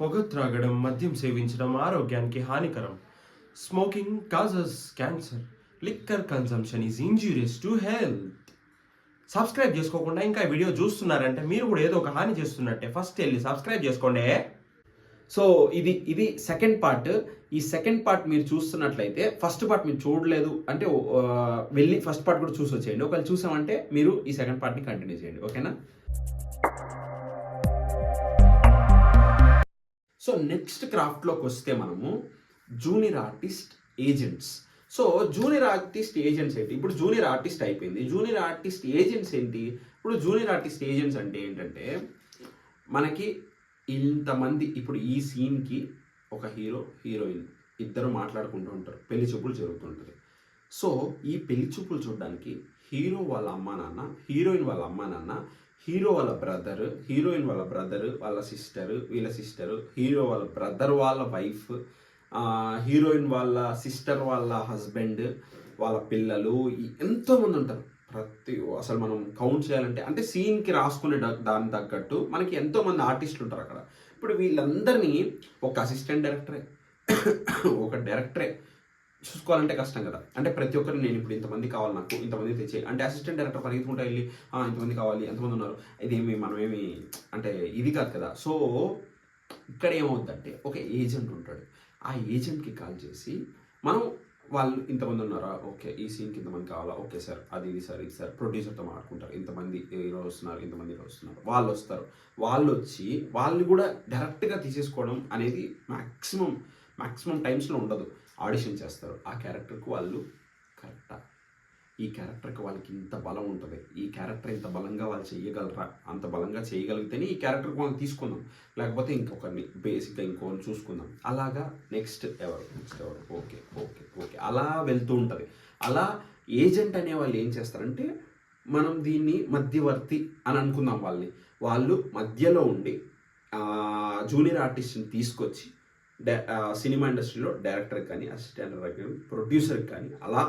పొగ త్రాగడం, మద్యం సేవించడం ఆరోగ్యానికి హానికరం. Smoking causes cancer. Liquor consumption is injurious to health. Subscribe చేసుకోకుండా ఇంకా ఈ వీడియో చూస్తున్నారంటే మీరు కూడా ఏదో ఒక హాని చేస్తున్నట్టే. ఫస్ట్ వెళ్ళి సబ్స్క్రైబ్ చేసుకోండి. సో ఇది సెకండ్ పార్ట్. ఈ సెకండ్ పార్ట్ మీరు చూస్తున్నట్లయితే ఫస్ట్ పార్ట్ మీరు చూడలేదు అంటే వెళ్ళి ఫస్ట్ పార్ట్ కూడా చూసి వచ్చేయండి. ఒకవేళ చూసామంటే మీరు ఈ సెకండ్ పార్ట్ని కంటిన్యూ చేయండి. ఓకేనా? సో నెక్స్ట్ క్రాఫ్ట్లోకి వస్తే మనము junior artist agents. So junior artist agents ఏంటి? ఇప్పుడు జూనియర్ ఆర్టిస్ట్ అయిపోయింది. జూనియర్ ఆర్టిస్ట్ ఏజెంట్స్ ఏంటి? ఇప్పుడు జూనియర్ ఆర్టిస్ట్ ఏజెంట్స్ అంటే ఏంటంటే మనకి ఇంతమంది ఇప్పుడు ఈ సీన్కి ఒక హీరో హీరోయిన్ ఇద్దరు మాట్లాడుకుంటూ ఉంటారు, పెళ్లి చూపులు జరుగుతుంటుంది. సో ఈ పెళ్లి చూపులు చూడడానికి హీరో వాళ్ళ అమ్మా నాన్న, హీరోయిన్ వాళ్ళ అమ్మా నాన్న, హీరో వాళ్ళ బ్రదర్, హీరోయిన్ వాళ్ళ బ్రదర్, వాళ్ళ సిస్టరు, వీళ్ళ సిస్టరు, హీరో వాళ్ళ బ్రదర్ వాళ్ళ వైఫ్, హీరోయిన్ వాళ్ళ సిస్టర్ వాళ్ళ హస్బెండ్, వాళ్ళ పిల్లలు, ఎంతోమంది ఉంటారు. అసలు మనం కౌంట్ చేయాలంటే అంటే సీన్కి రాసుకునే దాని తగ్గట్టు మనకి ఎంతోమంది ఆర్టిస్టులు ఉంటారు అక్కడ. ఇప్పుడు వీళ్ళందరినీ ఒక అసిస్టెంట్ డైరెక్టరే ఒక డైరెక్టరే చూసుకోవాలంటే కష్టం కదా. అంటే ప్రతి ఒక్కరిని నేను ఇప్పుడు ఇంతమంది కావాలి, నాకు ఇంతమంది తెచ్చే అంటే అసిస్టెంట్ డైరెక్టర్ పరిగెత్తుకుంటా వెళ్ళి ఇంతమంది కావాలి, ఎంతమంది ఉన్నారు, ఇదేమి మనమేమి అంటే ఇది కాదు కదా. సో ఇక్కడ ఏమవుతుందంటే ఒక ఏజెంట్ ఉంటాడు. ఆ ఏజెంట్కి కాల్ చేసి మనం వాళ్ళు ఇంతమంది ఉన్నారా, ఓకే ఈ సీన్కి ఇంతమంది కావాలా, ఓకే సార్ అది ఇది సార్ ఇది సార్ ప్రొడ్యూసర్తో మాట్లాడుకుంటారు, ఇంతమంది ఈరోజు వస్తున్నారు, ఇంతమంది ఈరోజు వస్తున్నారు, వాళ్ళు వస్తారు. వాళ్ళు వచ్చి వాళ్ళు కూడా డైరెక్ట్గా తీసేసుకోవడం అనేది మ్యాక్సిమం టైమ్స్లో ఉండదు. ఆడిషన్ చేస్తారు. ఆ క్యారెక్టర్కి వాళ్ళు కరెక్టా, ఈ క్యారెక్టర్కి వాళ్ళకి ఇంత బలం ఉంటుంది, ఈ క్యారెక్టర్ ఇంత బలంగా వాళ్ళు చేయగలరా, అంత బలంగా చేయగలిగితేనే ఈ క్యారెక్టర్కి మనం తీసుకుందాం, లేకపోతే ఇంకొకరిని బేసిక్గా ఇంకొకరిని చూసుకుందాం. అలాగా నెక్స్ట్ ఎవరు ఓకే ఓకే ఓకే అలా వెళ్తూ ఉంటుంది. అలా ఏజెంట్ అనే వాళ్ళు ఏం చేస్తారంటే మనం దీన్ని మధ్యవర్తి అని అనుకుందాం. వాళ్ళు మధ్యలో ఉండి జూనియర్ ఆర్టిస్ట్ని తీసుకొచ్చి సినిమా ఇండస్ట్రీలో డైరెక్టర్కి కానీ, అసిస్టెంట్ డైరెక్టర్, ప్రొడ్యూసర్కి కానీ అలా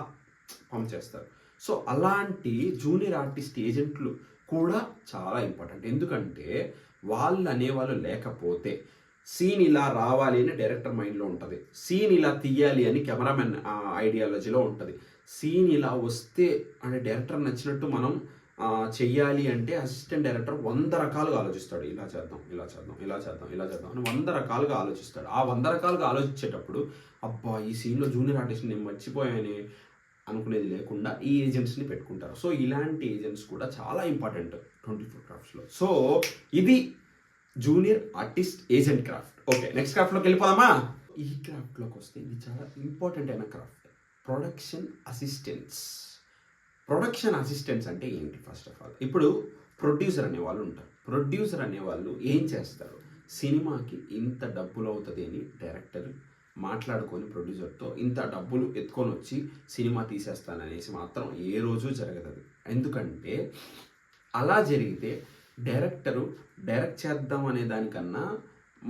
పంప్ చేస్తారు. సో అలాంటి జూనియర్ ఆర్టిస్ట్ ఏజెంట్లు కూడా చాలా ఇంపార్టెంట్. ఎందుకంటే వాళ్ళు అనేవాళ్ళు లేకపోతే సీన్ ఇలా రావాలి అని డైరెక్టర్ మైండ్లో ఉంటుంది, సీన్ ఇలా తీయాలి అని కెమెరామెన్ ఐడియాలజీలో ఉంటుంది, సీన్ ఇలా వస్తే అంటే డైరెక్టర్ నచ్చినట్టు మనం చెయ్యాలి అంటే అసిస్టెంట్ డైరెక్టర్ 100 రకాలుగా ఆలోచిస్తాడు. ఇలా చేద్దాం ఇలా చేద్దాం ఇలా చేద్దాం ఇలా చేద్దాం అని 100 రకాలుగా ఆలోచిస్తాడు. ఆ 100 రకాలుగా ఆలోచించేటప్పుడు అబ్బా ఈ సీన్లో జూనియర్ ఆర్టిస్ట్ నేను మర్చిపోయాని అనుకునేది లేకుండా ఈ ఏజెంట్స్ని పెట్టుకుంటారు. సో ఇలాంటి ఏజెంట్స్ కూడా చాలా ఇంపార్టెంట్ 24 క్రాఫ్ట్స్లో. సో ఇది junior artist agent craft. Okay next క్రాఫ్ట్లోకి వెళ్ళిపోదామా? ఈ క్రాఫ్ట్లోకి వస్తే ఇది చాలా ఇంపార్టెంట్ అయిన craft, production assistants. Production assistants అంటే ఏంటి? ఫస్ట్ ఆఫ్ ఆల్ ఇప్పుడు ప్రొడ్యూసర్ అనేవాళ్ళు ఉంటారు. ప్రొడ్యూసర్ అనేవాళ్ళు ఏం చేస్తారు? సినిమాకి ఇంత డబ్బులు అవుతుంది అని డైరెక్టర్ మాట్లాడుకొని ప్రొడ్యూసర్తో ఇంత డబ్బులు ఎత్తుకొని వచ్చి సినిమా తీసేస్తాననేసి మాత్రం ఏ రోజు జరగదు. ఎందుకంటే అలా జరిగితే డైరెక్టరు డైరెక్ట్ చేద్దాం అనే దానికన్నా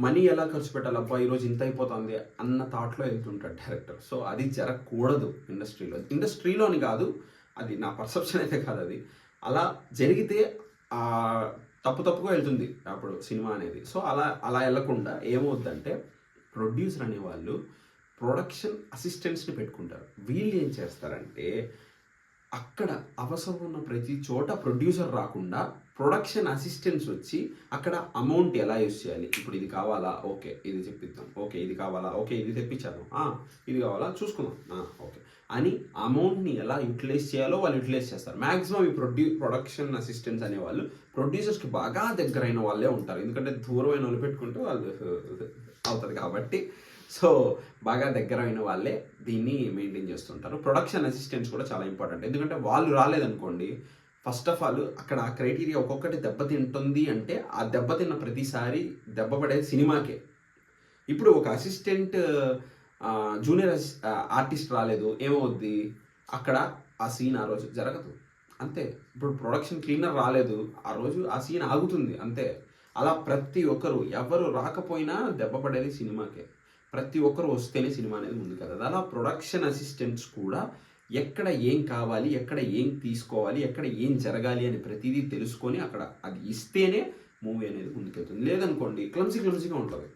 మనీ ఎలా ఖర్చు పెట్టాలి, అబ్బా ఈరోజు ఇంత అయిపోతుంది అన్న థాట్లో వెళ్తుంటాడు డైరెక్టర్. సో అది జరగకూడదు ఇండస్ట్రీలోని కాదు, అది నా పర్సెప్షన్ అయితే కాదు. అది అలా జరిగితే తప్పుగా వెళ్తుంది అప్పుడు సినిమా అనేది. సో అలా వెళ్ళకుండా ఏమవుద్దంటే ప్రొడ్యూసర్ అనేవాళ్ళు ప్రొడక్షన్ అసిస్టెంట్స్ని పెట్టుకుంటారు. వీళ్ళు ఏం చేస్తారంటే అక్కడ అవసరం ఉన్న ప్రతి చోట ప్రొడ్యూసర్ రాకుండా ప్రొడక్షన్ అసిస్టెంట్స్ వచ్చి అక్కడ అమౌంట్ ఎలా యూస్ చేయాలి, ఇప్పుడు ఇది కావాలా, ఓకే ఇది చెప్పిద్దాం, ఓకే ఇది కావాలా, ఓకే ఇది తెప్పించాను, ఇది కావాలా చూసుకుందాం, ఓకే అని అమౌంట్ని ఎలా యూటిలైజ్ చేయాలో వాళ్ళు యూటిలైజ్ చేస్తారు. మ్యాక్సిమం ఈ ప్రొడక్షన్ అసిస్టెంట్స్ అనేవాళ్ళు ప్రొడ్యూసర్స్కి బాగా దగ్గరైన వాళ్ళే ఉంటారు. ఎందుకంటే దూరమైన వాళ్ళు పెట్టుకుంటే వాళ్ళు అవుతుంది కాబట్టి. సో బాగా దగ్గరైన వాళ్ళే దీన్ని మెయింటైన్ చేస్తుంటారు. ప్రొడక్షన్ అసిస్టెంట్స్ కూడా చాలా ఇంపార్టెంట్. ఎందుకంటే వాళ్ళు రాలేదనుకోండి, ఫస్ట్ ఆఫ్ ఆల్ అక్కడ ఆ క్రైటీరియా ఒక్కొక్కటి దెబ్బతింటుంది అంటే ఆ దెబ్బతిన్న ప్రతిసారి దెబ్బ పడేది సినిమాకే. ఇప్పుడు ఒక అసిస్టెంట్ జూనియర్ ఆర్టిస్ట్ రాలేదు ఏమవుద్ది, అక్కడ ఆ సీన్ ఆ రోజు జరగదు అంతే. ఇప్పుడు ప్రొడక్షన్ క్లీనర్ రాలేదు ఆ రోజు ఆ సీన్ ఆగుతుంది అంతే. అలా ప్రతి ఒక్కరు ఎవరు రాకపోయినా దెబ్బ పడేది సినిమాకే, ప్రతి ఒక్కరు వస్తేనే సినిమా అనేది ముందుకు వెళ్తుంది. అలా ప్రొడక్షన్ అసిస్టెంట్స్ కూడా ఎక్కడ ఏం కావాలి, ఎక్కడ ఏం తీసుకోవాలి, ఎక్కడ ఏం జరగాలి అని ప్రతిదీ తెలుసుకొని అక్కడ అది ఇస్తేనే మూవీ అనేది ముందుకెళ్తుంది. లేదనుకోండి క్లమ్సీగా ఉంటుంది.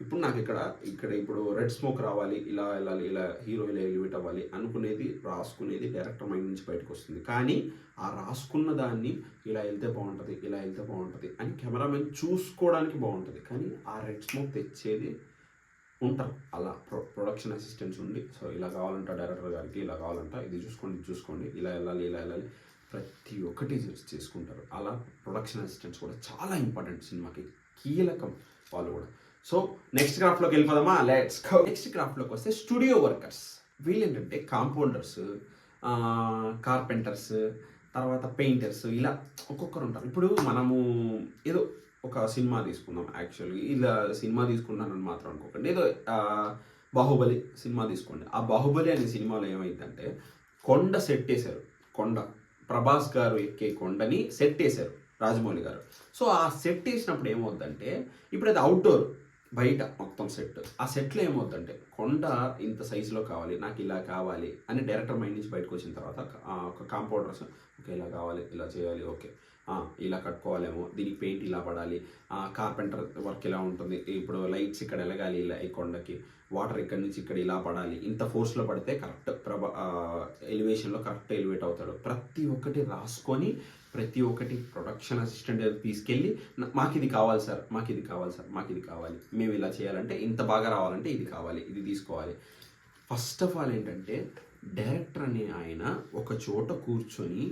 ఇప్పుడు నాకు ఇక్కడ ఇప్పుడు రెడ్ స్మోక్ రావాలి, ఇలా వెళ్ళాలి, ఇలా హీరో ఇలా ఎలివేట్ అవ్వాలి అనుకునేది, రాసుకునేది డైరెక్టర్ మైండ్ నుంచి బయటకు వస్తుంది. కానీ ఆ రాసుకున్న దాన్ని ఇలా వెళ్తే బాగుంటుంది, ఇలా వెళ్తే బాగుంటుంది అని కెమెరామెన్ చూసుకోవడానికి బాగుంటుంది. కానీ ఆ రెడ్ స్మోక్ తెచ్చేది ఉంటారు అలా ప్రొడక్షన్ అసిస్టెంట్స్ ఉండి, సో ఇలా కావాలంట డైరెక్టర్ గారికి, ఇలా కావాలంట, ఇది చూసుకోండి, ఇలా వెళ్ళాలి ప్రతి ఒక్కటి చేసుకుంటారు. అలా ప్రొడక్షన్ అసిస్టెంట్స్ కూడా చాలా ఇంపార్టెంట్, సినిమాకి కీలకం వాళ్ళు కూడా. సో నెక్స్ట్ క్రాఫ్ట్లోకి వెళ్ళిపోదామా, లెట్స్ గో. నెక్స్ట్ క్రాఫ్ట్లోకి వస్తే స్టూడియో వర్కర్స్. వీళ్ళు ఏంటంటే కాంపౌండర్స్, కార్పెంటర్స్, తర్వాత పెయింటర్స్, ఇలా ఒక్కొక్కరు ఉంటారు. ఇప్పుడు మనము ఏదో ఒక సినిమా తీసుకుందాం, యాక్చువల్గా ఇలా సినిమా తీసుకున్నానని మాత్రం అనుకోకండి. ఏదో బాహుబలి సినిమా తీసుకోండి. ఆ బాహుబలి అనే సినిమాలో ఏమైందంటే కొండ సెట్ వేశారు, ప్రభాస్ గారు ఎక్కే కొండని సెట్ వేశారు రాజమౌళి గారు. సో ఆ సెట్ వేసినప్పుడు ఏమవుద్దంటే, ఇప్పుడు అది అవుట్డోర్ బయట మొత్తం సెట్, ఆ సెట్లో ఏమవుద్దంటే కొండ ఇంత సైజులో కావాలి, నాకు ఇలా కావాలి అని డైరెక్టర్ మైండ్ నుంచి బయటకు వచ్చిన తర్వాత ఒక కాంపౌండర్స్ ఓకే ఇలా కావాలి, ఇలా చేయాలి, ఓకే ఇలా కట్టుకోవాలేమో, దీనికి పెయింట్ ఇలా పడాలి, కార్పెంటర్ వర్క్ ఇలా ఉంటుంది, ఇప్పుడు లైట్స్ ఇక్కడ ఎలగాలి, ఇలా ఈ కొండకి వాటర్ ఇక్కడ నుంచి ఇక్కడ ఇలా పడాలి, ఇంత ఫోర్స్లో పడితే కరెక్ట్ ఎలివేషన్లో కరెక్ట్ ఎలివేట్ అవుతాడు. ప్రతి ఒక్కటి రాసుకొని ప్రతి ఒక్కటి ప్రొడక్షన్ అసిస్టెంట్ తీసుకెళ్ళి మాకు ఇది కావాలి సార్, మాకు ఇది కావాలి, మేము ఇలా చేయాలంటే ఇంత బాగా రావాలంటే ఇది కావాలి, ఇది తీసుకోవాలి. ఫస్ట్ ఆఫ్ ఆల్ ఏంటంటే డైరెక్టర్ అనే ఆయన ఒక చోట కూర్చొని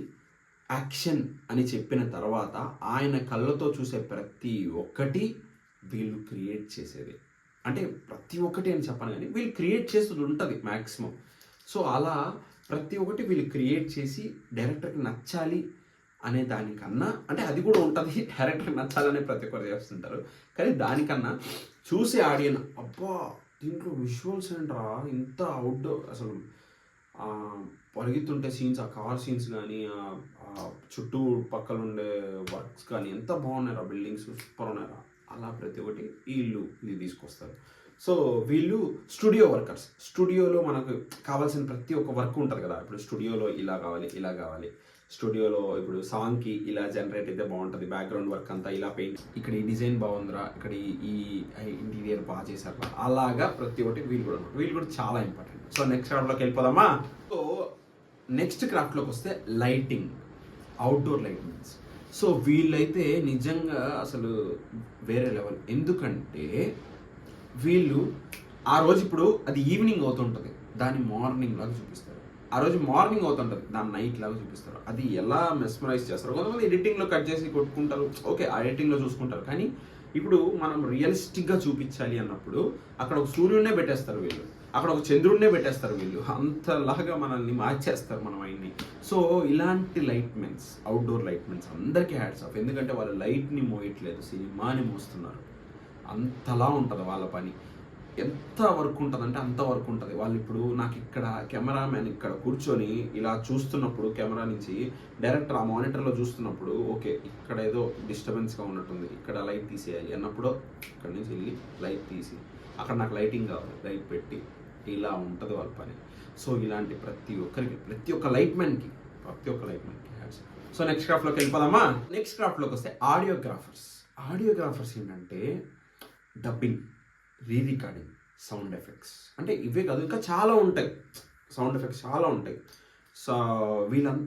యాక్షన్ అని చెప్పిన తర్వాత ఆయన కళ్ళతో చూసే ప్రతి ఒక్కటి వీళ్ళు క్రియేట్ చేసేది. అంటే ప్రతి ఒక్కటి అని చెప్పాను కానీ వీళ్ళు క్రియేట్ చేసేది ఉంటుంది మ్యాక్సిమం. సో అలా ప్రతి ఒక్కటి వీళ్ళు క్రియేట్ చేసి డైరెక్టర్కి నచ్చాలి అనే దానికన్నా, అంటే అది కూడా ఉంటుంది డైరెక్టర్కి నచ్చాలనే ప్రతి ఒక్కరు చేస్తుంటారు, కానీ దానికన్నా చూసే ఆడియన్ అబ్బా దీంట్లో విజువల్స్ ఏంట్రా ఇంత అవుట్డోర్, అసలు పరిగెత్తుంటే సీన్స్, ఆ కార్ సీన్స్ కానీ చుట్టూ పక్కన ఉండే వర్క్స్ కానీ ఎంత బాగున్నారా, బిల్డింగ్స్ సూపర్ ఉన్నారా, అలా ప్రతి ఒక్కటి వీళ్ళు ఇది తీసుకొస్తారు. సో వీళ్ళు స్టూడియో వర్కర్స్. స్టూడియోలో మనకు కావాల్సిన ప్రతి ఒక్క వర్క్ ఉంటుంది కదా, ఇప్పుడు స్టూడియోలో ఇలా కావాలి, స్టూడియోలో ఇప్పుడు సాంగ్కి ఇలా జనరేట్ అయితే బాగుంటుంది, బ్యాక్గ్రౌండ్ వర్క్ అంతా ఇలా పెయింట్, ఇక్కడ ఈ డిజైన్ బాగుందిరా, ఇక్కడ ఈ ఇంటీరియర్ బాగా చేశారా, అలాగా ప్రతి ఒక్కటి వీళ్ళు కూడా చాలా ఇంపార్టెంట్. సో నెక్స్ట్ క్రాఫ్ట్లోకి వెళ్ళిపోదామా. సో నెక్స్ట్ క్రాఫ్ట్లోకి వస్తే లైటింగ్, అవుట్డోర్ లైటింగ్స్. సో వీళ్ళైతే నిజంగా అసలు వేరే లెవెల్. ఎందుకంటే వీళ్ళు ఆ రోజు ఇప్పుడు అది ఈవినింగ్ అవుతుంటుంది, దాన్ని మార్నింగ్ లాగా చూపిస్తారు. ఆ రోజు మార్నింగ్ అవుతుంటుంది, దాన్ని నైట్ లాగా చూపిస్తారు. అది ఎలా మెస్మరైజ్ చేస్తారు. కొంతమంది ఎడిటింగ్లో కట్ చేసి కొట్టుకుంటారు, ఓకే ఆ ఎడిటింగ్లో చూసుకుంటారు. కానీ ఇప్పుడు మనం రియలిస్టిక్గా చూపించాలి అన్నప్పుడు అక్కడ ఒక సూర్యుడినే పెట్టేస్తారు వీళ్ళు, అక్కడ ఒక చంద్రుడినే పెట్టేస్తారు వీళ్ళు, అంతలాగా మనల్ని మార్చేస్తారు మన మైండ్ని. సో ఇలాంటి లైట్మెన్స్, అవుట్డోర్ లైట్మెన్స్ అందరికీ హ్యాట్స్ ఆఫ్. ఎందుకంటే వాళ్ళు లైట్ని మోయట్లేదు, సినిమాని మోస్తున్నారు. అంతలా ఉంటుంది వాళ్ళ పని. ఎంత వర్క్ ఉంటుందంటే అంత వర్క్ ఉంటుంది. వాళ్ళు ఇప్పుడు నాకు ఇక్కడ కెమెరామ్యాన్ ఇక్కడ కూర్చొని ఇలా చూస్తున్నప్పుడు కెమెరా నుంచి డైరెక్టర్ ఆ మానిటర్లో చూస్తున్నప్పుడు ఓకే ఇక్కడ ఏదో డిస్టర్బెన్స్గా ఉన్నట్టుంది, ఇక్కడ లైట్ తీసేయాలి అన్నప్పుడు ఇక్కడ నుంచి వెళ్ళి లైట్ తీసి అక్కడ నాకు లైటింగ్ కావాలి, లైట్ పెట్టి ఇలా ఉంటుంది వాళ్ళ పని. సో ఇలాంటి ప్రతి ఒక్క లైట్మెన్కి హ్యాట్స్. సో నెక్స్ట్ క్రాఫ్ట్లోకి వెళ్ళిపోదామా. నెక్స్ట్ క్రాఫ్ట్లోకి వస్తే ఆడియోగ్రాఫర్స్ ఏంటంటే డబ్బింగ్, రీరికార్డింగ్, సౌండ్ ఎఫెక్ట్స్, అంటే ఇవే కాదు ఇంకా చాలా ఉంటాయి, సౌండ్ ఎఫెక్ట్స్ చాలా ఉంటాయి. సో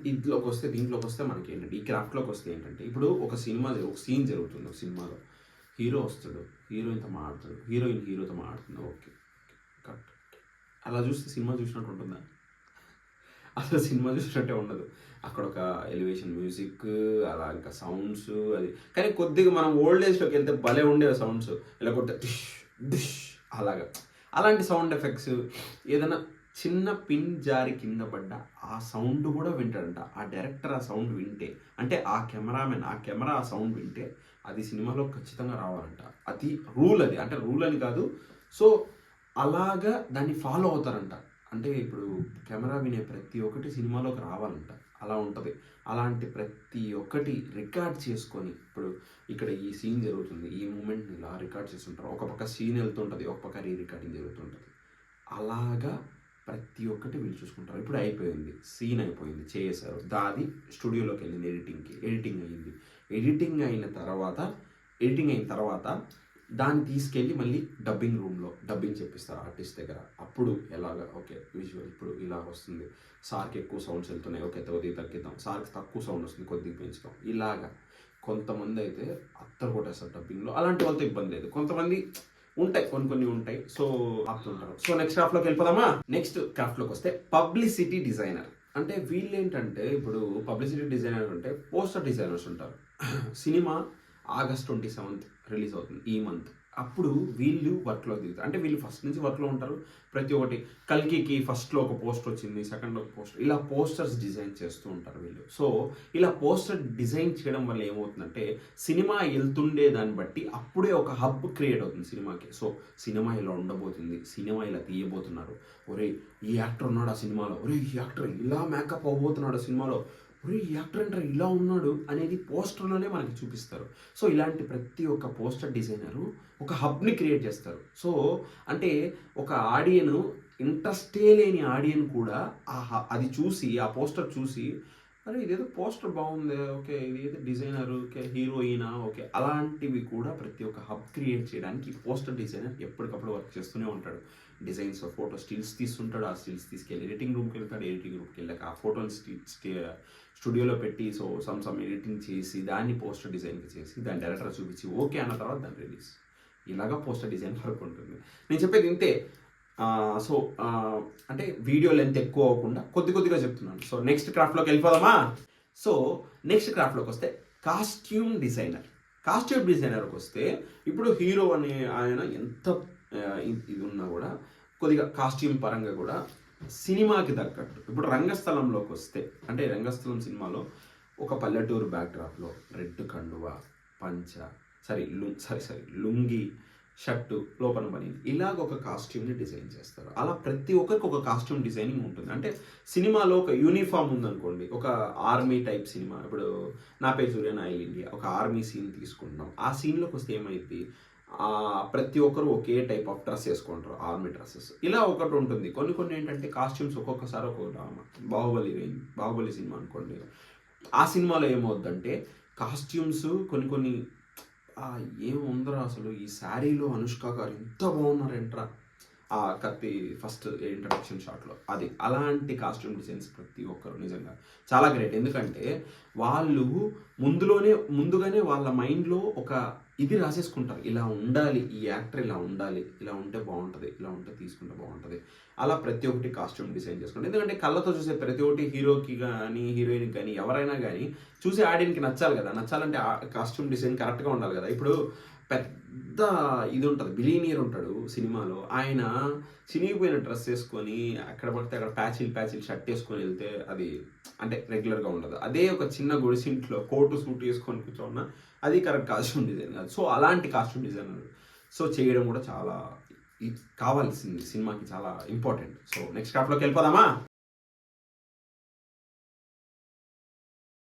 దీంట్లోకి వస్తే మనకి ఏంటంటే ఈ క్రాఫ్ట్లోకి వస్తే ఏంటంటే ఇప్పుడు ఒక సీన్ జరుగుతుంది, ఒక సినిమాలో హీరో వస్తాడు, హీరోయిన్తో మాట్లాడతాడు, హీరోయిన్ హీరోతో మాట్లాడుతుంది, ఓకే కట్. అలా చూస్తే సినిమా చూసినట్టు ఉంటుందా? అసలు సినిమా చూసినట్టే ఉండదు. అక్కడ ఒక ఎలివేషన్ మ్యూజిక్, అలా ఇంకా సౌండ్స్, అది కానీ కొద్దిగా మనం ఓల్డ్ ఏజ్లోకి వెళ్తే భలే ఉండేవి సౌండ్స్, ఇలా కొట్టే డిష్ డిష్ అలాగా. అలాంటి సౌండ్ ఎఫెక్ట్స్, ఏదైనా చిన్న పిన్ జారి కింద పడ్డ ఆ సౌండ్ కూడా వింటాడంట ఆ డైరెక్టర్. ఆ సౌండ్ వింటే అంటే ఆ కెమెరామెన్ ఆ కెమెరా ఆ సౌండ్ వింటే అది సినిమాలో ఖచ్చితంగా రావాలంట. అది రూల్, అది అంటే రూల్ అని కాదు. సో అలాగా దాన్ని ఫాలో అవుతారంట. అంటే ఇప్పుడు కెమెరా వినే ప్రతి ఒక్కటి సినిమాలోకి రావాలంట, అలా ఉంటుంది. అలాంటి ప్రతి ఒక్కటి రికార్డ్ చేసుకొని, ఇప్పుడు ఇక్కడ ఈ సీన్ జరుగుతుంది, ఈ మూమెంట్ని ఇలా రికార్డ్ చేస్తుంటారు, ఒక పక్క సీన్ వెళ్తుంటుంది, ఒక పక్క రికార్డింగ్ జరుగుతుంటుంది. అలాగా ప్రతి ఒక్కటి వీళ్ళు చూసుకుంటారు. ఇప్పుడు అయిపోయింది, సీన్ అయిపోయింది, చేశారు, దాది స్టూడియోలోకి వెళ్ళింది ఎడిటింగ్కి, ఎడిటింగ్ అయిన తర్వాత దాన్ని తీసుకెళ్ళి మళ్ళీ డబ్బింగ్ రూమ్లో డబ్బింగ్ చెప్పిస్తారు ఆర్టిస్ట్ దగ్గర. అప్పుడు ఎలాగా ఓకే విజువల్ ఇప్పుడు ఇలా వస్తుంది, సార్కి ఎక్కువ సౌండ్స్ వెళ్తున్నాయి, ఓకే కొద్దిగా తగ్గిద్దాం, సార్కి తక్కువ సౌండ్ వస్తుంది కొద్దిగా పెంచుతాం. ఇలాగా కొంతమంది అయితే అత్తరు కొట్టేస్తారు డబ్బింగ్లో. అలాంటి వాళ్ళతో ఇబ్బంది లేదు. కొంతమంది ఉంటాయి, కొన్ని ఉంటాయి, సో ఆపుతుంటారు. సో నెక్స్ట్ క్రాఫ్ట్లోకి వెళ్ళిపోదామా? నెక్స్ట్ క్రాఫ్ట్లోకి వస్తే పబ్లిసిటీ డిజైనర్. అంటే వీళ్ళు ఏంటంటే ఇప్పుడు పబ్లిసిటీ డిజైనర్ అంటే పోస్టర్ డిజైనర్స్ ఉంటారు. సినిమా August 27th రిలీజ్ అవుతుంది ఈ మంత్. అప్పుడు వీళ్ళు వర్క్లో దిగుతారు. అంటే వీళ్ళు ఫస్ట్ నుంచి వర్క్లో ఉంటారు. ప్రతి ఒక్కటి కల్కికి ఫస్ట్లో ఒక పోస్టర్ వచ్చింది, సెకండ్లో ఒక పోస్టర్, ఇలా పోస్టర్స్ డిజైన్ చేస్తూ ఉంటారు వీళ్ళు. సో ఇలా పోస్టర్ డిజైన్ చేయడం వల్ల ఏమవుతుందంటే సినిమా వెళ్తుండే దాన్ని బట్టి అప్పుడే ఒక హబ్ క్రియేట్ అవుతుంది సినిమాకి. సో సినిమా ఇలా ఉండబోతుంది, సినిమా ఇలా తీయబోతున్నారు, ఒరే ఈ యాక్టర్ ఉన్నాడు ఆ సినిమాలో, ఒరే ఈ యాక్టర్ ఇలా మేకప్ అవ్వబోతున్నాడు ఆ సినిమాలో, ఒరే ఈ యాక్టర్ అంటే ఇలా ఉన్నాడు అనేది పోస్టర్లోనే మనకి చూపిస్తారు. సో ఇలాంటి ప్రతి ఒక్క పోస్టర్ డిజైనరు ఒక హబ్ని క్రియేట్ చేస్తారు. సో అంటే ఒక ఆడియన్, ఇంట్రెస్టే లేని ఆడియన్ కూడా అది చూసి ఆ పోస్టర్ చూసి అరే ఇదేదో పోస్టర్ బాగుంది, ఓకే ఇది ఏదో డిజైనర్, ఓకే హీరోయినా, ఓకే అలాంటివి కూడా ప్రతి ఒక్క హబ్ క్రియేట్ చేయడానికి పోస్టర్ డిజైనర్ ఎప్పటికప్పుడు వర్క్ చేస్తూనే ఉంటాడు. డిజైన్స్ ఫోటో స్టిల్స్ తీస్తుంటాడు, ఆ స్టిల్స్ తీసుకెళ్ళి ఎడిటింగ్ రూమ్కి వెళ్తాడు, ఎడిటింగ్ రూమ్కి వెళ్ళాక ఆ ఫోటోని స్టూడియోలో పెట్టి సో సమ్ ఎడిటింగ్ చేసి దాన్ని పోస్టర్ డిజైన్కి చేసి దాని డైరెక్టర్ చూపించి ఓకే అన్న తర్వాత దాన్ని రిలీజ్. ఇలాగా పోస్టర్ డిజైన్ వర్క్ ఉంటుంది. నేను చెప్పేది ఇంతే. సో అంటే వీడియో లెంత్ ఎక్కువ అవ్వకుండా కొద్దిగా చెప్తున్నాను. సో నెక్స్ట్ క్రాఫ్ట్లోకి వెళ్ళిపోదామా? సో నెక్స్ట్ క్రాఫ్ట్లోకి వస్తే కాస్ట్యూమ్ డిజైనర్. కాస్ట్యూమ్ డిజైనర్కి వస్తే ఇప్పుడు హీరో అనే ఆయన ఎంత ఇది ఉన్నా కూడా కొద్దిగా కాస్ట్యూమ్ పరంగా కూడా సినిమాకి తగ్గట్టు ఇప్పుడు రంగస్థలంలోకి వస్తే అంటే రంగస్థలం సినిమాలో ఒక పల్లెటూరు బ్యాక్డ్రాప్లో రెడ్ కండువా, పంచ, లుంగి, షర్టు, లోపల పని ఇలాగ ఒక కాస్ట్యూమ్ని డిజైన్ చేస్తారు. అలా ప్రతి ఒక్కరికి ఒక కాస్ట్యూమ్ డిజైనింగ్ ఉంటుంది. అంటే సినిమాలో ఒక యూనిఫామ్ ఉందనుకోండి, ఒక ఆర్మీ టైప్ సినిమా, ఇప్పుడు నా పేరు సూర్య నా ఇండియా, ఒక ఆర్మీ సీన్ తీసుకుంటాం. ఆ సీన్లోకి వస్తే ఏమైంది, ప్రతి ఒక్కరు ఒకే టైప్ ఆఫ్ డ్రెస్ వేసుకుంటారు, ఆర్మీ డ్రెస్సెస్. ఇలా ఒకటి ఉంటుంది. కొన్ని ఏంటంటే కాస్ట్యూమ్స్ ఒక్కొక్కసారి ఒక్కొక్క బాహుబలి సినిమా అనుకోండి, ఆ సినిమాలో ఏమవుద్దంటే కాస్ట్యూమ్స్ కొన్ని ఏముందరా అసలు ఈ శారీలో అనుష్క గారు ఎంత బాగున్నారంట్రా, ఆ కత్తి ఫస్ట్ ఇంట్రడక్షన్ షాట్లో అది. అలాంటి కాస్ట్యూమ్ డిజైన్స్ ప్రతి ఒక్కరు నిజంగా చాలా గ్రేట్. ఎందుకంటే వాళ్ళు ముందుగానే వాళ్ళ మైండ్లో ఒక ఇది రాసేసుకుంటారు, ఇలా ఉండాలి, ఈ యాక్టర్ ఇలా ఉండాలి, ఇలా ఉంటే బాగుంటుంది, ఇలా ఉంటే తీసుకుంటే బాగుంటుంది. అలా ప్రతి ఒక్కటి కాస్ట్యూమ్ డిజైన్ చేసుకుంటారు. ఎందుకంటే కళ్ళతో చూసే ప్రతి ఒక్కటి హీరోకి కానీ హీరోయిన్కి కానీ ఎవరైనా కానీ చూసే ఆడియన్కి నచ్చాలి కదా. నచ్చాలంటే కాస్ట్యూమ్ డిజైన్ కరెక్ట్గా ఉండాలి కదా. ఇప్పుడు పెద్ద ఇది ఉంటుంది, బిలీనియర్ ఉంటాడు సినిమాలో, ఆయన చినిగిపోయిన డ్రెస్ వేసుకొని అక్కడ పడితే అక్కడ ప్యాచిల్ షర్ట్ వేసుకొని వెళ్తే అది అంటే రెగ్యులర్గా ఉండదు. అదే ఒక చిన్న గుడిసింట్లో కోటు సూట్ వేసుకొని కూర్చోన్నా అది కరెక్ట్ కాస్ట్యూమ్ డిజైన్ కాదు. సో అలాంటి కాస్ట్యూమ్ డిజైనర్ సో చేయడం కూడా చాలా కావాల్సింది, సినిమాకి చాలా ఇంపార్టెంట్. సో నెక్స్ట్ క్రాఫ్ట్లోకి వెళ్ళిపోదామా?